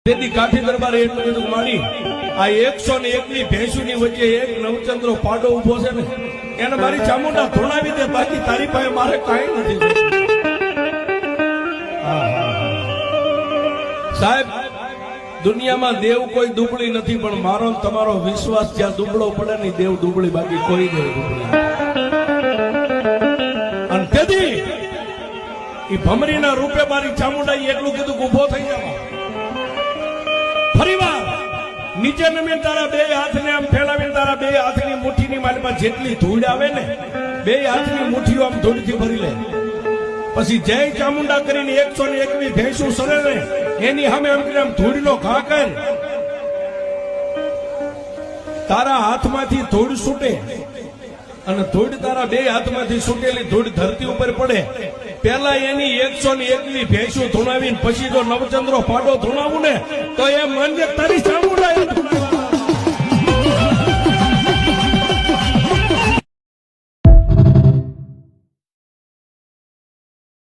તેથી કાઠી દરબારે એટલું બધું માની આ 101ની ભેંસુની વચ્ચે એક નવચંદ્રો પાડો ઉભો છે ને એને મારી ચામુંડા ધોણાવી દે, બાકી તારી પાસે મારે કાંઈ નથી. સાહેબ, દુનિયામાં દેવ કોઈ દુબળી નથી, પણ મારો તમારો વિશ્વાસ જ્યાં દુબળો પડે ને દેવ દુબળી, બાકી કોઈ દેવ દુબળી. અને તેથી એ ભમરીના રૂપે મારી ચામુંડા એટલું કીધું કે ઉભો થઈ જવા. ફરીવાર નીચે નમે તારા બે હાથને આમ ફેલાવીને તારા બે હાથની મુઠ્ઠીની માલમાં જેટલી ધૂળ આવે ને બે હાથની મુઠ્ઠીઓ આમ ધૂળથી ભરી લે. પછી જય ચામુંડા કરીને 101ની ભેંસું સરે ને એની સામે આમ કરીને આમ ધૂળનો ઘા કર. તારા હાથમાંથી ધૂળ છૂટે અને ધૂળ તારા બે હાથમાંથી છૂટેલી ધૂળ ધરતી ઉપર પડે. પેલા એની 101ની ભેંસું ધૂણાવીને પછી જો નવચંદ્રો પાડો ધૂણાવું ને તો એ મન તારી